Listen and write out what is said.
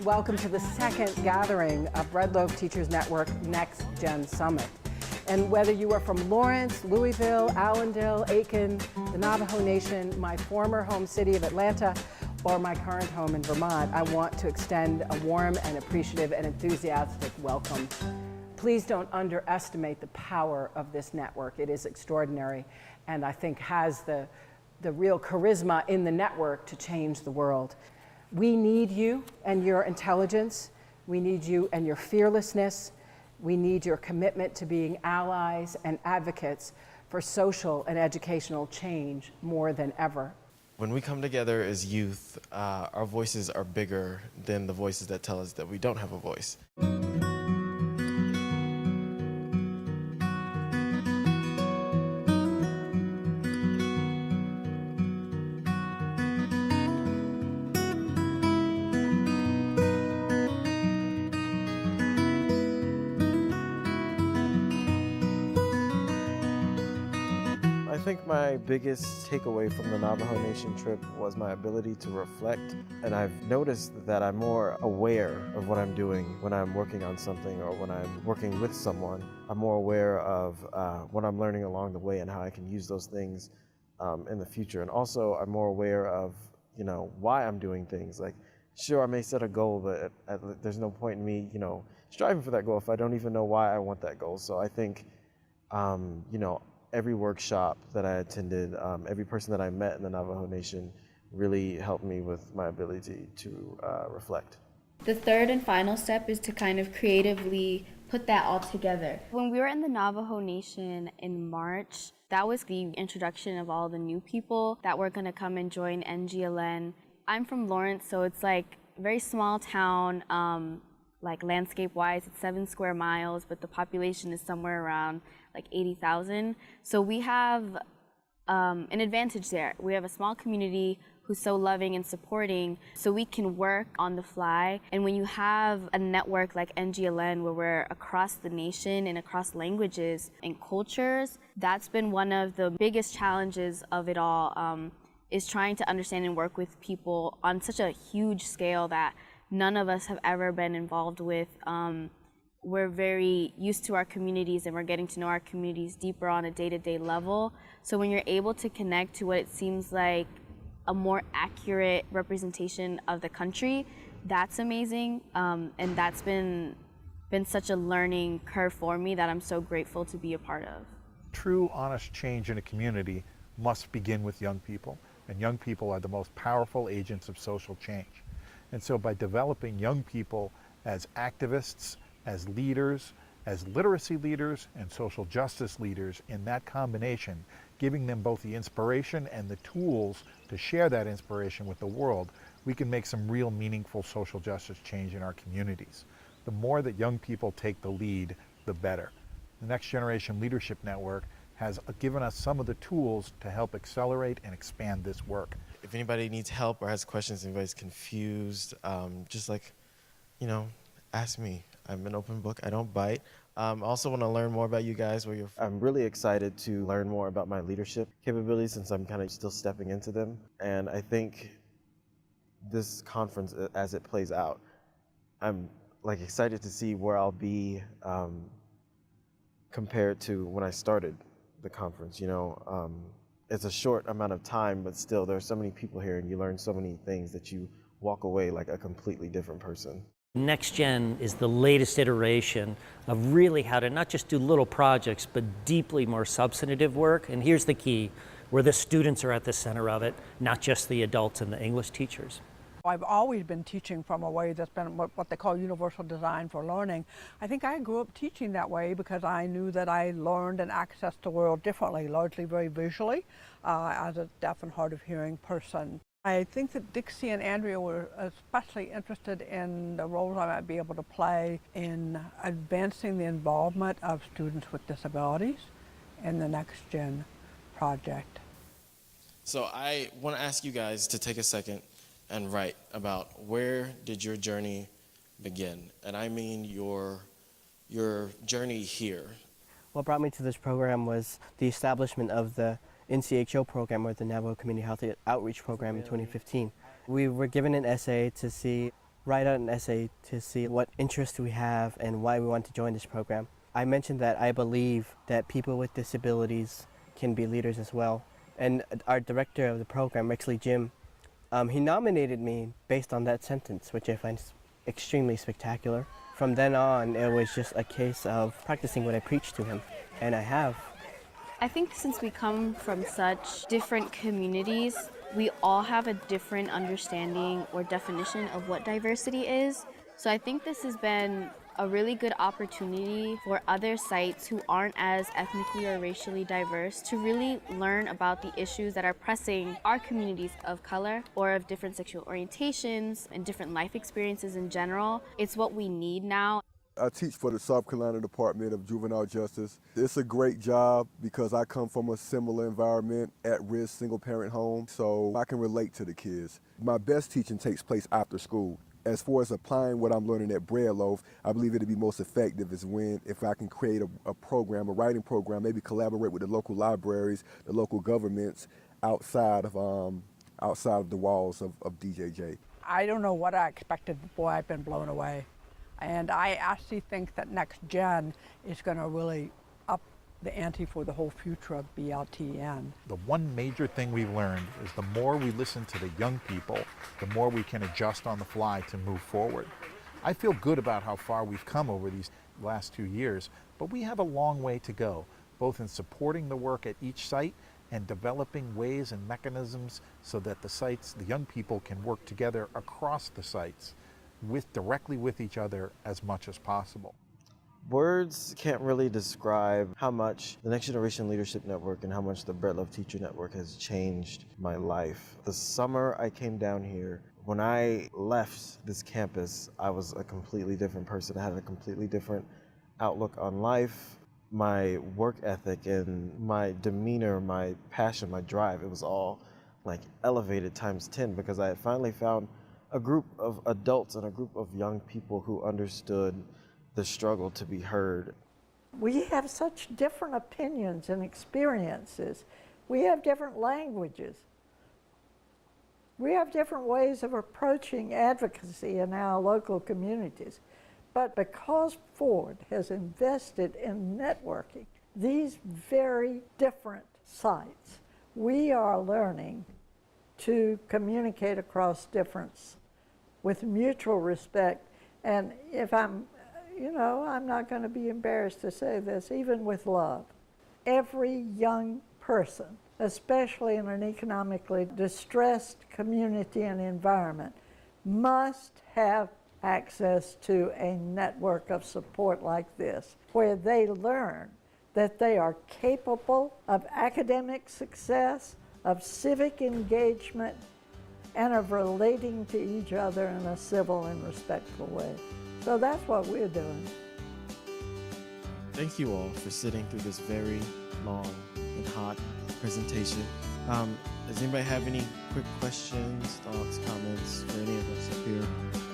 welcome to the second gathering of Red Loaf Teachers Network NextGen Summit. And whether you are from Lawrence, Louisville, Allendale, Aiken, the Navajo Nation, my former home city of Atlanta, or my current home in Vermont, I want to extend a warm and appreciative and enthusiastic welcome. Please don't underestimate the power of this network. It is extraordinary, and I think has the real charisma in the network to change the world. We need you and your intelligence. We need you and your fearlessness. We need your commitment to being allies and advocates for social and educational change more than ever. When we come together as youth, our voices are bigger than the voices that tell us that we don't have a voice. I think my biggest takeaway from the Navajo Nation trip was my ability to reflect, and I've noticed that I'm more aware of what I'm doing when I'm working on something or when I'm working with someone. I'm more aware of what I'm learning along the way and how I can use those things in the future. And also I'm more aware of, why I'm doing things. Like, sure, I may set a goal, but there's no point in me, striving for that goal if I don't even know why I want that goal. So I think, every workshop that I attended, every person that I met in the Navajo Nation really helped me with my ability to reflect. The third and final step is to kind of creatively put that all together. When we were in the Navajo Nation in March, that was the introduction of all the new people that were going to come and join NGLN. I'm from Lawrence, so it's like a very small town, like landscape-wise, it's 7 square miles, but the population is somewhere around like 80,000. So we have an advantage there. We have a small community who's so loving and supporting, so we can work on the fly. And when you have a network like NGLN, where we're across the nation and across languages and cultures, that's been one of the biggest challenges of it all, is trying to understand and work with people on such a huge scale that none of us have ever been involved with. We're very used to our communities and we're getting to know our communities deeper on a day-to-day level. So when you're able to connect to what it seems like a more accurate representation of the country, that's amazing. And that's been such a learning curve for me that I'm so grateful to be a part of. True, honest change in a community must begin with young people. And young people are the most powerful agents of social change. And so by developing young people as activists, as leaders, as literacy leaders and social justice leaders, in that combination, giving them both the inspiration and the tools to share that inspiration with the world, we can make some real meaningful social justice change in our communities. The more that young people take the lead, the better. The Next Generation Leadership Network has given us some of the tools to help accelerate and expand this work. If anybody needs help or has questions, anybody's confused, just ask me. I'm an open book, I don't bite. I also want to learn more about you guys, where you're from. I'm really excited to learn more about my leadership capabilities since I'm kind of still stepping into them. And I think this conference, as it plays out, I'm excited to see where I'll be compared to when I started the conference. It's a short amount of time, but still there are so many people here and you learn so many things that you walk away like a completely different person. NextGen is the latest iteration of really how to not just do little projects, but deeply more substantive work. And here's the key, where the students are at the center of it, not just the adults and the English teachers. I've always been teaching from a way that's been what they call universal design for learning. I think I grew up teaching that way because I knew that I learned and accessed the world differently, largely very visually, as a deaf and hard of hearing person. I think that Dixie and Andrea were especially interested in the roles I might be able to play in advancing the involvement of students with disabilities in the NextGen project. So I want to ask you guys to take a second and write about where did your journey begin? And I mean your journey here. What brought me to this program was the establishment of the NCHO program, or the Navajo Community Health Outreach Program, in 2015. We were given an essay to see write out an essay to see what interests we have and why we want to join this program. I mentioned that I believe that people with disabilities can be leaders as well. And our director of the program, actually Jim, he nominated me based on that sentence, which I find extremely spectacular. From then on, it was just a case of practicing what I preached to him, and I have. I think since we come from such different communities, we all have a different understanding or definition of what diversity is. So I think this has been a really good opportunity for other sites who aren't as ethnically or racially diverse to really learn about the issues that are pressing our communities of color or of different sexual orientations and different life experiences in general. It's what we need now. I teach for the South Carolina Department of Juvenile Justice. It's a great job because I come from a similar environment, at-risk single-parent home, so I can relate to the kids. My best teaching takes place after school. As far as applying what I'm learning at Bread Loaf, I believe it'd be most effective is if I can create a program, a writing program, maybe collaborate with the local libraries, the local governments outside of the walls of DJJ. I don't know what I expected, but boy, I've been blown away. And I actually think that NextGen is going to really up the ante for the whole future of BLTN. The one major thing we've learned is the more we listen to the young people, the more we can adjust on the fly to move forward. I feel good about how far we've come over these last 2 years, but we have a long way to go, both in supporting the work at each site and developing ways and mechanisms so that the young people can work together across the sites directly with each other as much as possible. Words can't really describe how much the Next Generation Leadership Network and how much the Bread Love Teacher Network has changed my life. The summer I came down here, when I left this campus, I was a completely different person. I had a completely different outlook on life. My work ethic and my demeanor, my passion, my drive, it was all like elevated times 10 because I had finally found a group of adults and a group of young people who understood the struggle to be heard. We have such different opinions and experiences. We have different languages. We have different ways of approaching advocacy in our local communities. But because Ford has invested in networking these very different sites, we are learning to communicate across difference with mutual respect. And if I'm not going to be embarrassed to say this, even with love. Every young person, especially in an economically distressed community and environment, must have access to a network of support like this, where they learn that they are capable of academic success, of civic engagement, and of relating to each other in a civil and respectful way. So that's what we're doing. Thank you all for sitting through this very long and hot presentation. Does anybody have any quick questions, thoughts, comments for any of us up here?